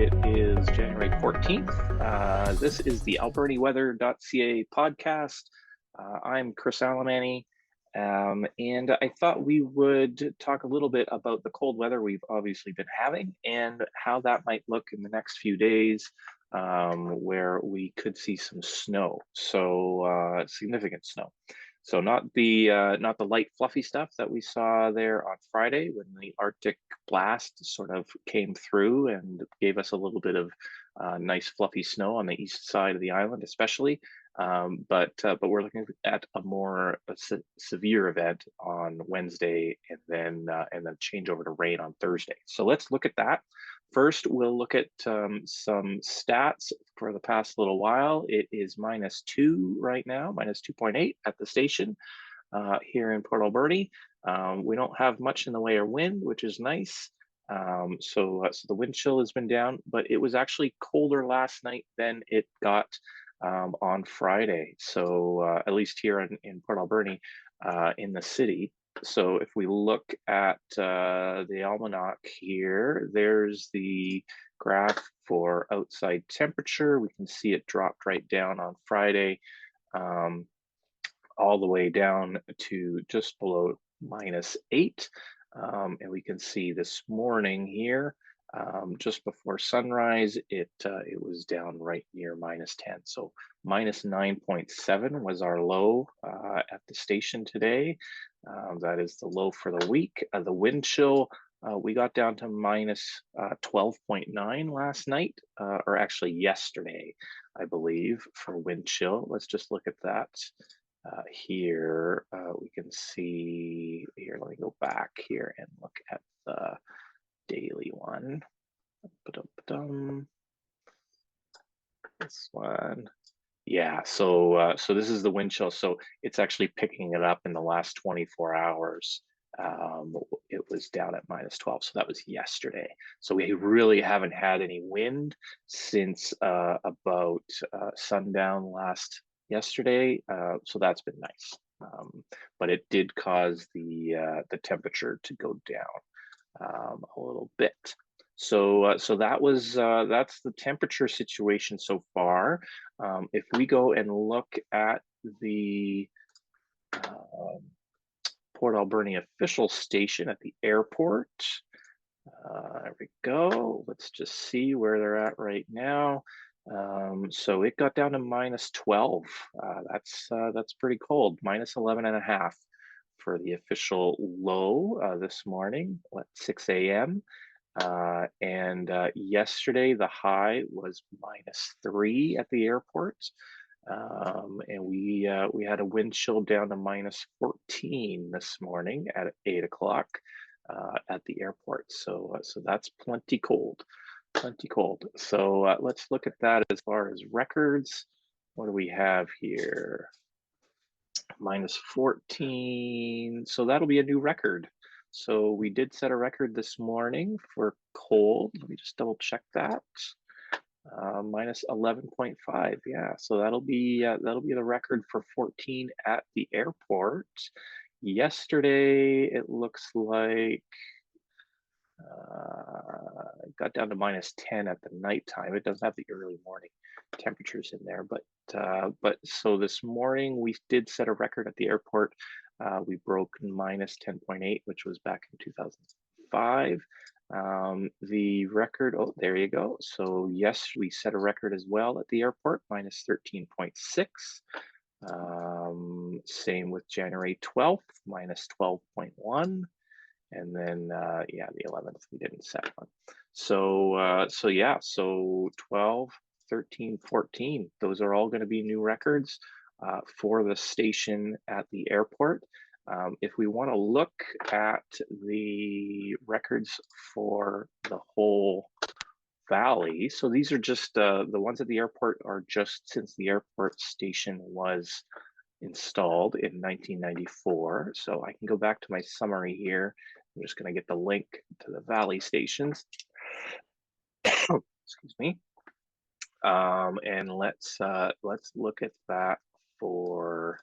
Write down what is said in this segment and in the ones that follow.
It is January 14th. This is the alberniweather.ca podcast. I'm Chris Alamani, and I thought we would talk a little bit about the cold weather we've obviously been having and how that might look in the next few days, where we could see some snow, so significant snow. So not the light fluffy stuff that we saw there on Friday when the Arctic blast sort of came through and gave us a little bit of nice fluffy snow on the east side of the island, especially. But we're looking at a more severe event on Wednesday, and then change over to rain on Thursday. So let's look at that. First, we'll look at some stats for the past little while. It is -2 right now, -2.8 at the station here in Port Alberni. We don't have much in the way of wind, which is nice. So the wind chill has been down, but it was actually colder last night than it got on Friday. So at least here in Port Alberni, in the city. So if we look at the almanac here, there's the graph for outside temperature. We can see it dropped right down on Friday, all the way down to just below -8. And we can see this morning here, just before sunrise, it was down right near -10. So -9.7 was our low at the station today. That is the low for the week. The wind chill, we got down to -12.9 last night, or actually yesterday, I believe, for wind chill. Let's just look at that. Here we can see here. Let me go back here and look at the daily one. This one. Yeah, so this is the wind chill. So it's actually picking it up in the last 24 hours. It was down at -12, so that was yesterday. So we really haven't had any wind since about sundown yesterday. So that's been nice. But it did cause the temperature to go down a little bit. So that's the temperature situation so far. If we go and look at the Port Alberni official station at the airport, there we go. Let's just see where they're at right now. So it got down to -12. That's pretty cold. -11.5 for the official low this morning at 6 a.m. And yesterday the high was -3 at the airport, and we had a wind chill down to -14 this morning at 8 o'clock at the airport. So that's plenty cold, plenty cold. So let's look at that as far as records. What do we have here? -14. So that'll be a new record. So we did set a record this morning for cold. Let me just double check that. -11.5. Yeah, so that'll be the record for 14 at the airport. Yesterday, it looks like it got down to -10 at the nighttime. It doesn't have the early morning temperatures in there, but so this morning we did set a record at the airport. We broke -10.8, which was back in 2005. The record, oh, there you go. So yes, we set a record as well at the airport, -13.6. Same with January 12th, -12.1. And then, yeah, the 11th, we didn't set one. So yeah, so 12, 13, 14, those are all going to be new records for the station at the airport. If we want to look at the records for the whole valley, so these are just the ones at the airport are just since the airport station was installed in 1994. So I can go back to my summary here. I'm just going to get the link to the valley stations. Excuse me. And let's look at that for,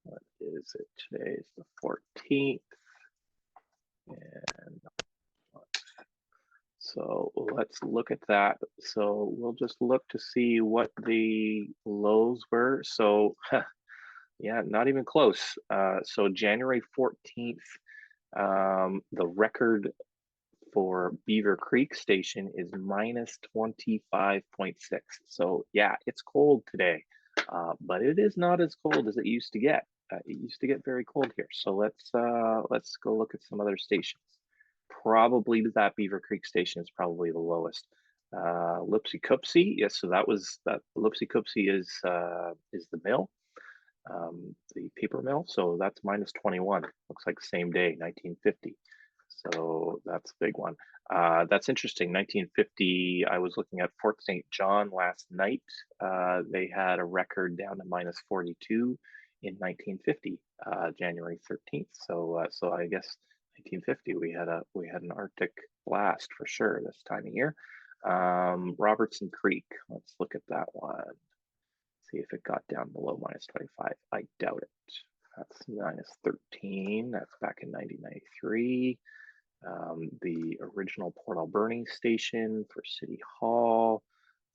what is it today? It's the 14th. And So let's look at that. So we'll just look to see what the lows were. So yeah, not even close. So January 14th, the record for Beaver Creek Station is minus 25.6. So yeah, it's cold today, but it is not as cold as it used to get. It used to get very cold here. So let's go look at some other stations. Probably that Beaver Creek Station is probably the lowest. Lipsey-Cupsey, yes. So that was that. Lipsey-Cupsey is the mill, the paper mill. So that's minus 21. Looks like same day, 1950. So that's a big one. That's interesting. 1950, I was looking at Fort St. John last night. They had a record down to minus 42 in 1950, January 13th. So I guess 1950 we had an Arctic blast for sure this time of year. Robertson Creek. Let's look at that one. See if it got down below minus 25. I doubt it. That's minus 13. That's back in 1993. The original Port Alberni station for City Hall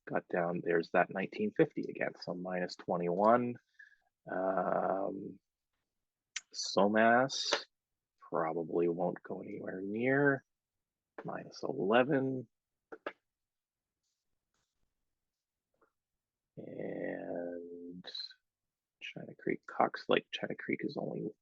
got down. There's that 1950 again, so minus 21. Somas probably won't go anywhere near minus 11. And China Creek, Cox Lake, China Creek is only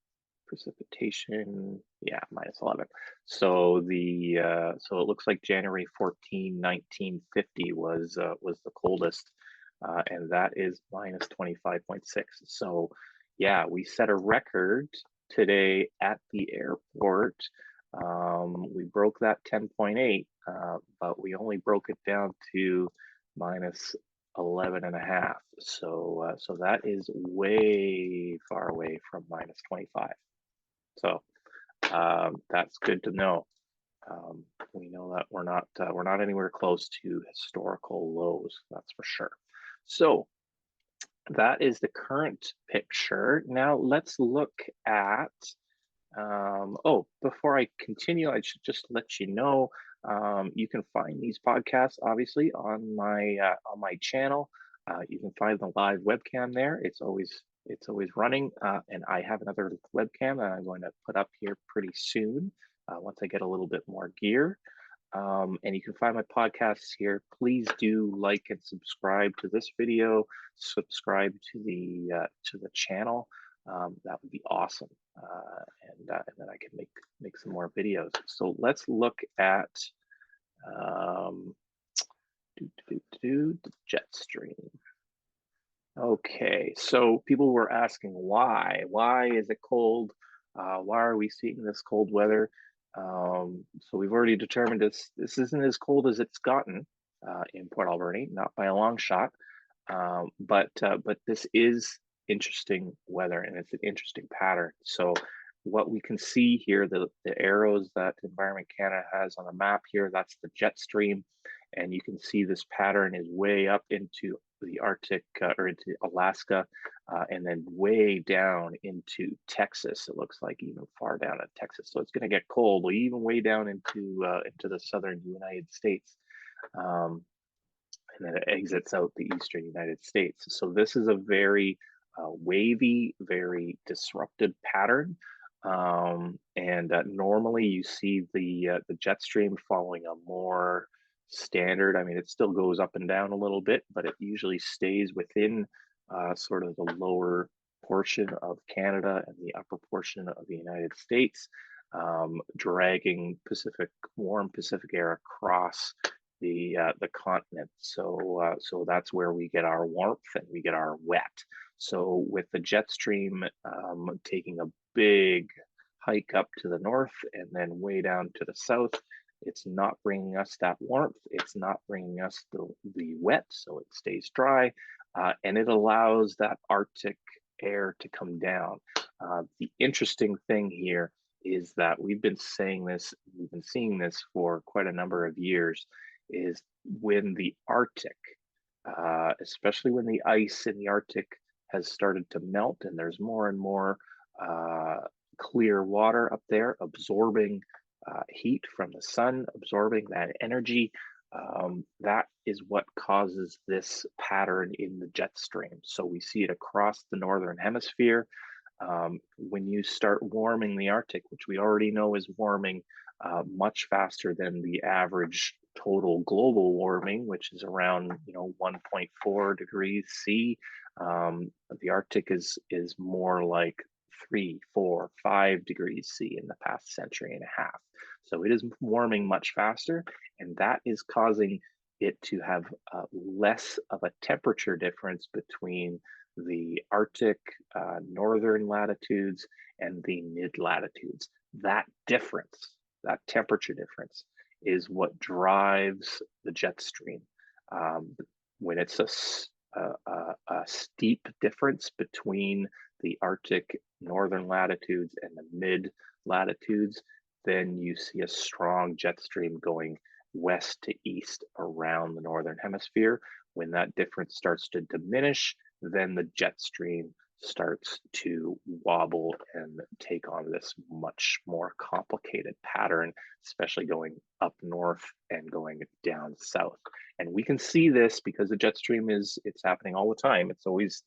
Precipitation, yeah, minus 11. So so it looks like January 14, 1950 was the coldest, and that is minus 25.6. So yeah, we set a record today at the airport. We broke that 10.8, but we only broke it down to minus 11 and a half. So that is way far away from minus 25. So that's good to know. We know that we're not anywhere close to historical lows. That's for sure. So that is the current picture. Now let's look at. Oh, before I continue, I should just let you know you can find these podcasts obviously on my channel. You can find the live webcam there. It's always running, and I have another webcam that I'm going to put up here pretty soon once I get a little bit more gear. And you can find my podcasts here. Please do like and subscribe to this video. Subscribe to the channel. That would be awesome, and then I can make some more videos. So let's look at the jet stream. Okay, so people were asking why. Why is it cold? Why are we seeing this cold weather? So we've already determined this isn't as cold as it's gotten in Port Alberni, not by a long shot. But this is interesting weather, and it's an interesting pattern. So what we can see here, the arrows that Environment Canada has on the map here, that's the jet stream. And you can see this pattern is way up into the Arctic or into Alaska, and then way down into Texas. It looks like even far down in Texas. So it's going to get cold, even way down into the southern United States. And then it exits out the eastern United States. So this is a very wavy, very disrupted pattern. And normally you see the jet stream following a more standard. I mean, it still goes up and down a little bit, but it usually stays within sort of the lower portion of Canada and the upper portion of the United States, dragging warm Pacific air across the continent. So that's where we get our warmth and we get our wet. So with the jet stream taking a big hike up to the north and then way down to the south, it's not bringing us that warmth. It's not bringing us the wet, so it stays dry, and it allows that Arctic air to come down. The interesting thing here is that we've been seeing this for quite a number of years, is when the Arctic, especially when the ice in the Arctic has started to melt and there's more and more clear water up there absorbing heat from the sun, absorbing that energy. That is what causes this pattern in the jet stream. So we see it across the northern hemisphere. When you start warming the Arctic, which we already know is warming much faster than the average total global warming, which is around 1.4 degrees C. The Arctic is more like 3, 4, 5 degrees C in the past century and a half. So it is warming much faster, and that is causing it to have less of a temperature difference between the Arctic northern latitudes and the mid latitudes. That difference, that temperature difference, is what drives the jet stream. When it's a steep difference between the Arctic northern latitudes and the mid latitudes, then you see a strong jet stream going west to east around the northern hemisphere. When that difference starts to diminish, then the jet stream starts to wobble and take on this much more complicated pattern, especially going up north and going down south. And we can see this because the jet stream it's happening all the time. There's always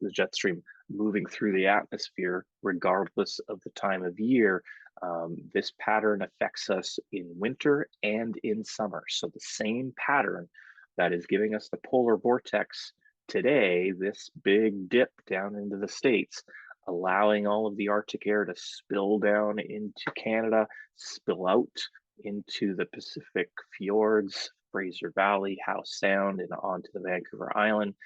the jet stream moving through the atmosphere, regardless of the time of year. This pattern affects us in winter and in summer. So the same pattern that is giving us the polar vortex today, this big dip down into the States, allowing all of the Arctic air to spill down into Canada, spill out into the Pacific fjords, Fraser Valley, Howe Sound, and onto the Vancouver Island.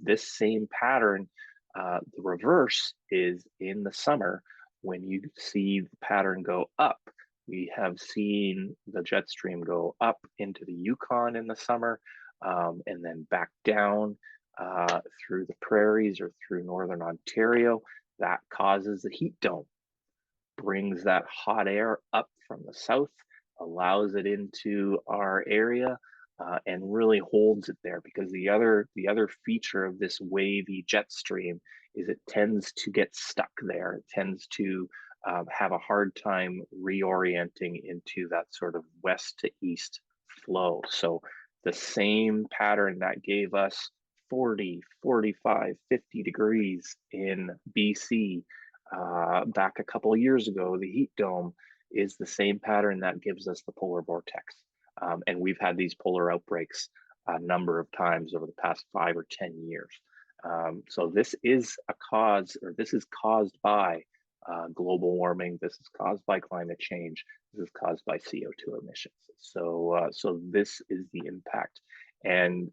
This same pattern, the reverse is in the summer when you see the pattern go up. We have seen the jet stream go up into the Yukon in the summer and then back down through the prairies or through northern Ontario. That causes the heat dome, brings that hot air up from the south, allows it into our area, and really holds it there, because the other feature of this wavy jet stream is it tends to get stuck there. It tends to have a hard time reorienting into that sort of west to east flow. So the same pattern that gave us 40, 45, 50 degrees in BC back a couple of years ago, the heat dome, is the same pattern that gives us the polar vortex. And we've had these polar outbreaks a number of times over the past 5 or 10 years. So this is caused by global warming. This is caused by climate change. This is caused by CO2 emissions. So this is the impact. And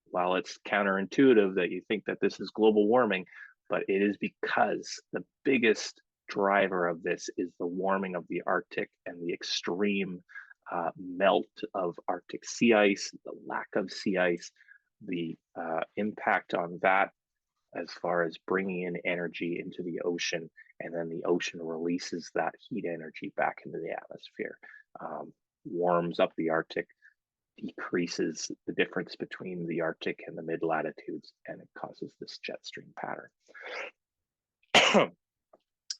while it's counterintuitive that you think that this is global warming, but it is because the biggest driver of this is the warming of the Arctic and the extreme melt of Arctic sea ice, the lack of sea ice, the impact on that as far as bringing in energy into the ocean, and then the ocean releases that heat energy back into the atmosphere, warms up the Arctic, decreases the difference between the Arctic and the mid latitudes, and it causes this jet stream pattern.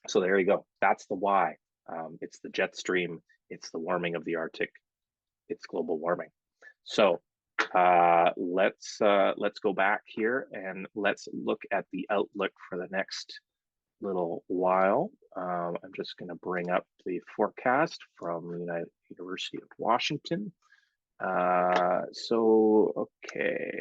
So there you go. That's the why. It's the jet stream. It's the warming of the Arctic. It's global warming. So let's go back here and let's look at the outlook for the next little while. I'm just going to bring up the forecast from the University of Washington. Okay,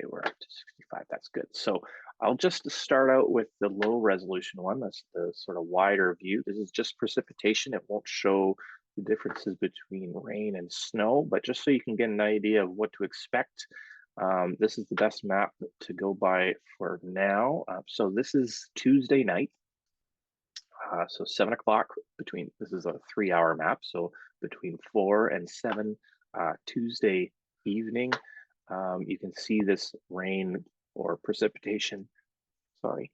we're up to 65. That's good. So I'll just start out with the low resolution one. That's the sort of wider view. This is just precipitation. It won't show the differences between rain and snow, but just so you can get an idea of what to expect, this is the best map to go by for now. So this is Tuesday night. So 7 o'clock this is a 3-hour map. So between 4 and 7 Tuesday evening, you can see this rain or precipitation. Sorry.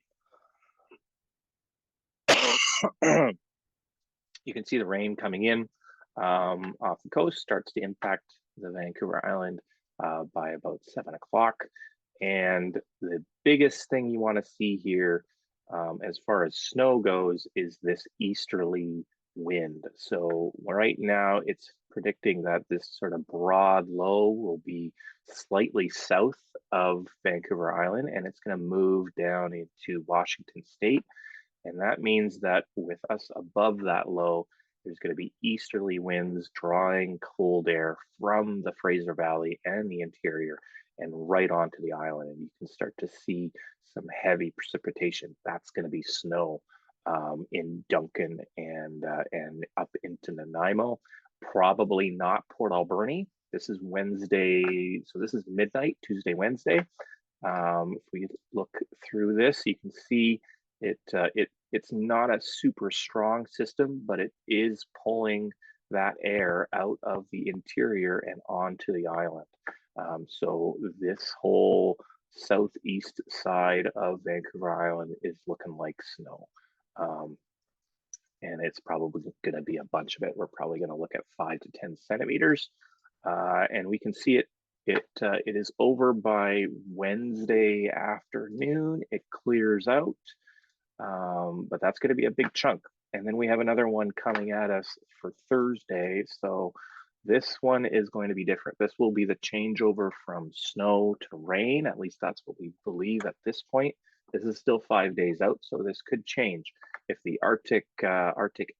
You can see the rain coming in off the coast, starts to impact the Vancouver Island by about 7 o'clock. And the biggest thing you want to see here as far as snow goes, is this easterly wind. So right now it's predicting that this sort of broad low will be slightly south of Vancouver Island, and it's going to move down into Washington State. And that means that with us above that low, there's going to be easterly winds drawing cold air from the Fraser Valley and the interior and right onto the island. And you can start to see some heavy precipitation. That's going to be snow in Duncan and up into Nanaimo. Probably not Port Alberni. This is Wednesday. So this is midnight, Tuesday, Wednesday. If we look through this, you can see it's not a super strong system, but it is pulling that air out of the interior and onto the island. So this whole southeast side of Vancouver Island is looking like snow. And it's probably going to be a bunch of it. We're probably going to look at 5 to 10 centimeters. And we can see it is over by Wednesday afternoon. It clears out, but that's going to be a big chunk. And then we have another one coming at us for Thursday. So this one is going to be different. This will be the changeover from snow to rain. At least that's what we believe at this point. This is still 5 days out, so this could change. If the Arctic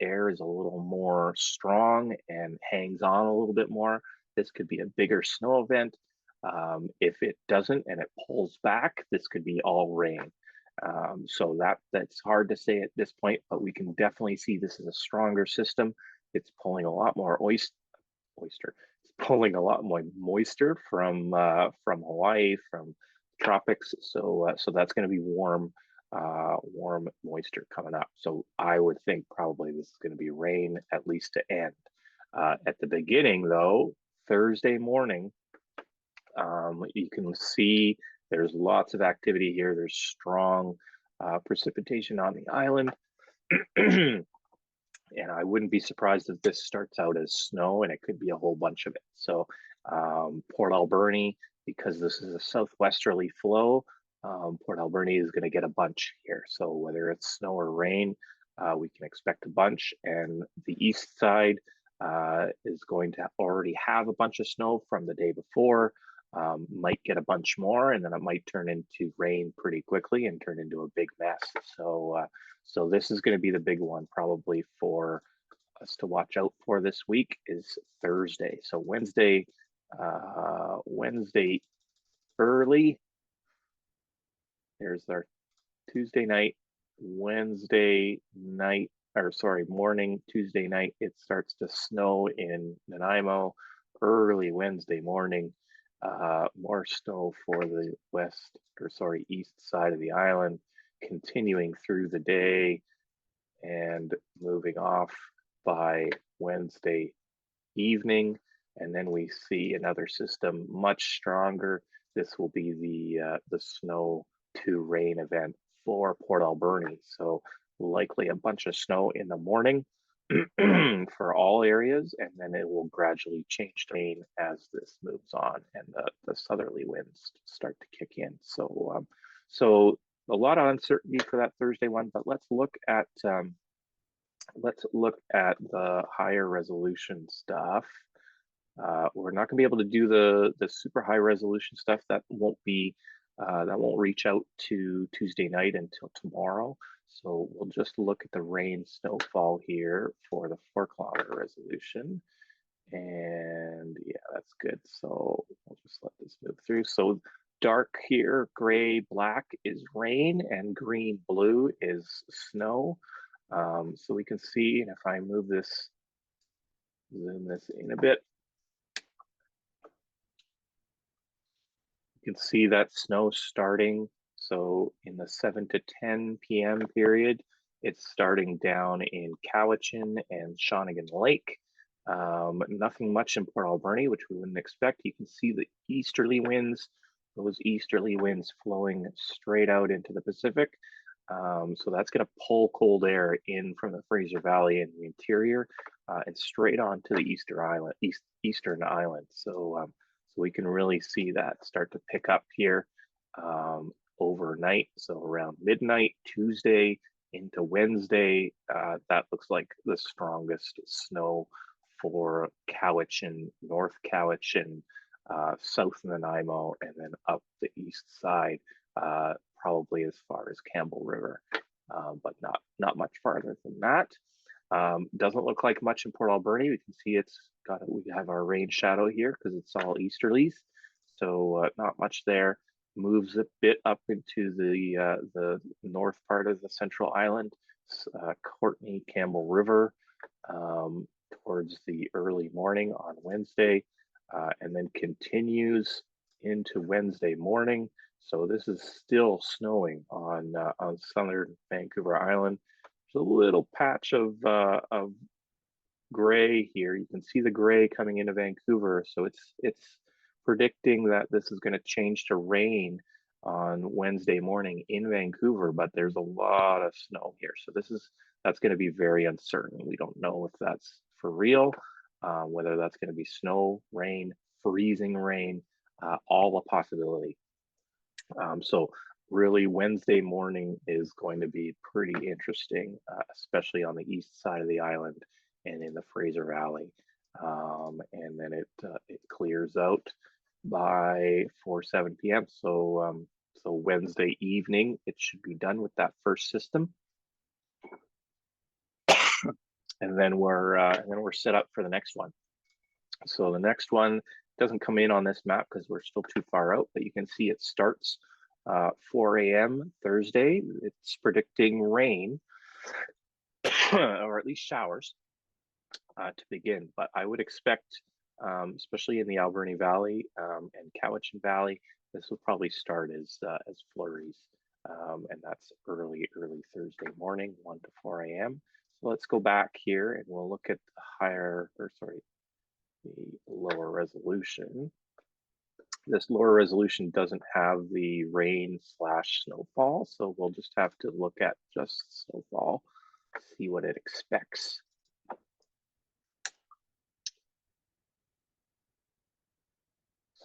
air is a little more strong and hangs on a little bit more, this could be a bigger snow event. If it doesn't and it pulls back, this could be all rain. So that's hard to say at this point, but we can definitely see this is a stronger system. It's pulling a lot more oyster. It's pulling a lot more moisture from Hawaii, from tropics. So that's going to be warm moisture coming up. So I would think probably this is going to be rain at least to end. At the beginning, though, Thursday morning, you can see there's lots of activity here. There's strong precipitation on the island. And I wouldn't be surprised if this starts out as snow, and it could be a whole bunch of it. So Port Alberni, because this is a southwesterly flow, Port Alberni is going to get a bunch here. So whether it's snow or rain, we can expect a bunch. And the east side is going to already have a bunch of snow from the day before. Might get a bunch more, and then it might turn into rain pretty quickly and turn into a big mess. So this is going to be the big one probably for us to watch out for this week is Thursday. So Wednesday early. There's our Tuesday night, Wednesday night, or sorry, morning, Tuesday night. It starts to snow in Nanaimo early Wednesday morning. More snow for the east side of the island, continuing through the day and moving off by Wednesday evening. And then we see another system much stronger. This will be the snow to rain event for Port Alberni. So likely a bunch of snow in the morning for all areas, and then it will gradually change to rain as this moves on and the southerly winds start to kick in. So a lot of uncertainty for that Thursday one, but let's look at the higher resolution stuff. We're not going to be able to do the super high resolution stuff. That won't reach out to Tuesday night until tomorrow. So we'll just look at the rain snowfall here for the 4-kilometer resolution. And yeah, that's good. So we'll just let this move through. So dark here, gray, black is rain, and green, blue is snow. So we can see, and if I move this, zoom this in a bit, you can see that snow starting. So in the 7 to 10 p.m. period, it's starting down in Cowichan and Shawnigan Lake. Nothing much in Port Alberni, which we wouldn't expect. You can see the easterly winds, those easterly winds flowing straight out into the Pacific. So that's going to pull cold air in from the Fraser Valley in the interior and straight onto the eastern island. So we can really see that start to pick up here. overnight. So around midnight, Tuesday into Wednesday, that looks like the strongest snow for Cowichan, North Cowichan, south Nanaimo, and then up the east side, probably as far as Campbell River, but not much farther than that. Doesn't look like much in Port Alberni. We can see we have our rain shadow here because it's all easterlies, so not much there. Moves a bit up into the north part of the Central Island, Courtney, Campbell River, towards the early morning on Wednesday, and then continues into Wednesday morning. So this is still snowing on southern Vancouver Island. There's a little patch of gray here. You can see the gray coming into Vancouver. So it's predicting that this is going to change to rain on Wednesday morning in Vancouver, but there's a lot of snow here. So that's going to be very uncertain. We don't know if that's for real, whether that's going to be snow, rain, freezing rain, all a possibility. So really Wednesday morning is going to be pretty interesting, especially on the east side of the island and in the Fraser Valley. And then it clears out by 7 p.m. So Wednesday evening, it should be done with that first system. And then we're set up for the next one. So the next one doesn't come in on this map because we're still too far out, but you can see it starts 4 a.m. Thursday. It's predicting rain, or at least showers, to begin. But I would expect, especially in the Alberni Valley and Cowichan Valley, this will probably start as flurries, and that's early Thursday morning, 1 to 4 a.m. So let's go back here and we'll look at the lower resolution. This lower resolution doesn't have the rain/snowfall, so we'll just have to look at just snowfall, see what it expects.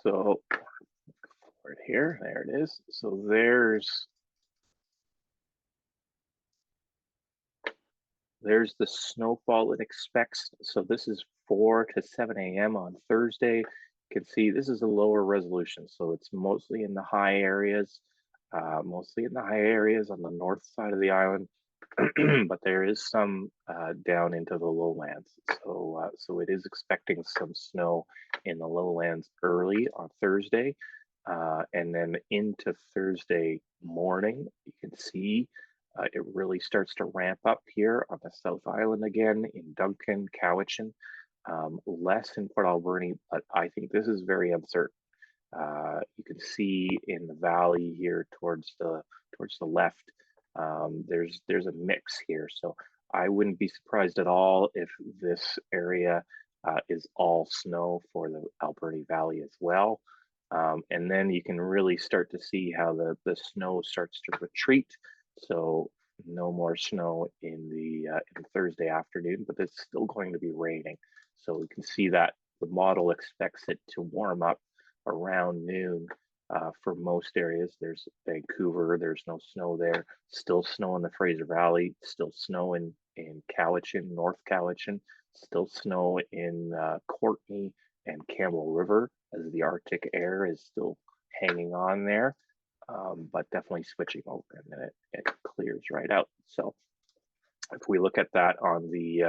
So forward here, there it is. So there's the snowfall it expects. So this is 4 to 7 a.m. on Thursday. You can see this is a lower resolution, so it's mostly in the high areas, on the north side of the island, but there is some down into the lowlands. So it is expecting some snow in the lowlands early on Thursday, and then into Thursday morning. You can see it really starts to ramp up here on the South Island again in Duncan, Cowichan, less in Port Alberni, but I think this is very uncertain. You can see in the valley here towards the left, there's a mix here. So I wouldn't be surprised at all if this area is all snow for the Alberni Valley as well. And then you can really start to see how the snow starts to retreat. So no more snow in Thursday afternoon, but it's still going to be raining. So we can see that the model expects it to warm up around noon for most areas. There's Vancouver, there's no snow there. Still snow in the Fraser Valley, still snow in Cowichan, North Cowichan, still snow in Courtney and Campbell River as the Arctic air is still hanging on there. But definitely switching over and then it clears right out. So if we look at that on the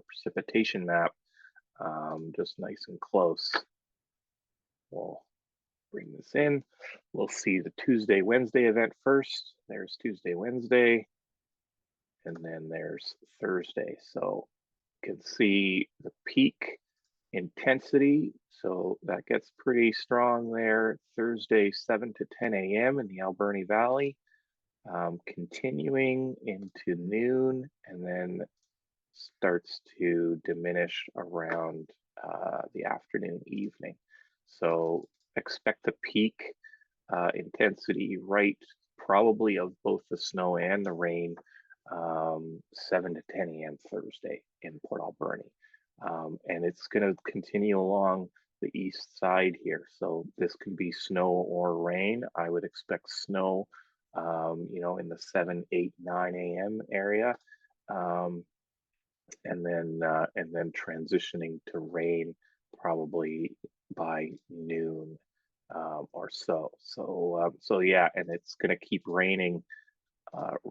precipitation map, just nice and close, we'll bring this in. We'll see the Tuesday, Wednesday event first. There's Tuesday, Wednesday, and then there's Thursday. So you can see the peak intensity. So that gets pretty strong there. Thursday, 7 to 10 a.m. in the Alberni Valley, continuing into noon, and then starts to diminish around the afternoon, evening. So expect the peak intensity right probably of both the snow and the rain, 7 to 10 a.m. Thursday in Port Alberni. And it's going to continue along the east side here. So this could be snow or rain. I would expect snow in the 7, 8, 9 a.m. area. Um, and then transitioning to rain probably by noon or so. So yeah, and it's going to keep raining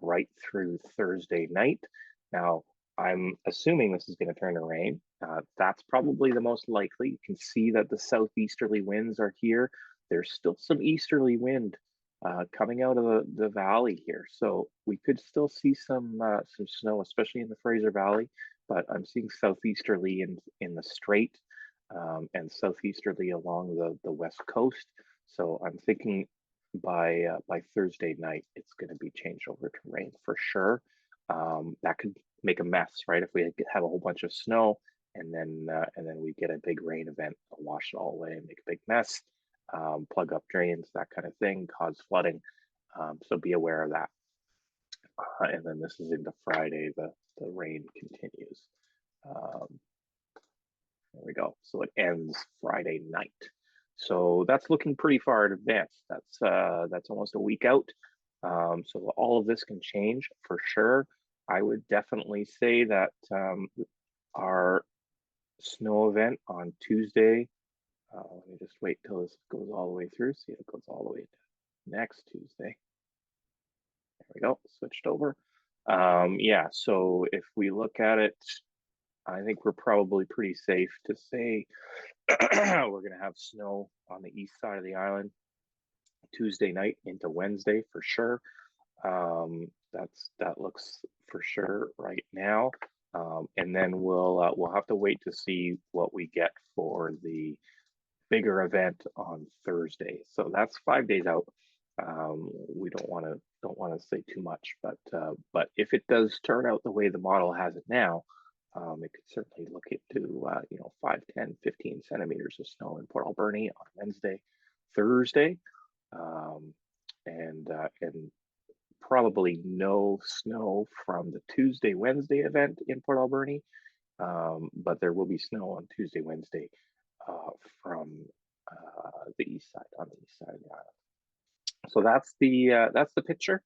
right through Thursday night. Now, I'm assuming this is going to turn to rain. That's probably the most likely. You can see that the southeasterly winds are here. There's still some easterly wind coming out of the valley here, so we could still see some snow, especially in the Fraser Valley. But I'm seeing southeasterly in the Strait and southeasterly along the west coast. So I'm thinking by Thursday night, it's going to be changed over to rain for sure. That could make a mess, right? If we have a whole bunch of snow and then we get a big rain event, wash it all away and make a big mess, plug up drains, that kind of thing, cause flooding. So be aware of that. And then this is into Friday. The rain continues. Um, there we go. So it ends Friday night. So that's looking pretty far in advance. That's almost a week out. So all of this can change for sure. I would definitely say that our snow event on Tuesday. Let me just wait till this goes all the way through. See if it goes all the way to next Tuesday. There we go. Switched over. Yeah. So if we look at it, I think we're probably pretty safe to say we're going to have snow on the east side of the island Tuesday night into Wednesday for sure. That looks for sure right now. And then we'll have to wait to see what we get for the bigger event on Thursday. So that's 5 days out. We don't want to say too much, but if it does turn out the way the model has it now, it could certainly look into 5, 10, 15 centimeters of snow in Port Alberni on Wednesday, Thursday, um, and probably no snow from the Tuesday, Wednesday event in Port Alberni, but there will be snow on Tuesday, Wednesday from the east side, on the east side of the island. So that's the picture.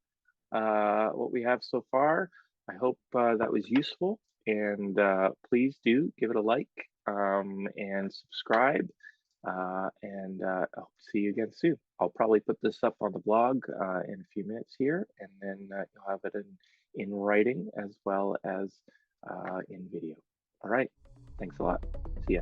What we have so far. I hope that was useful, and please do give it a like and subscribe. And I'll see you again soon. I'll probably put this up on the blog in a few minutes here, and then you'll have it in writing as well as in video. All right. Thanks a lot. See ya.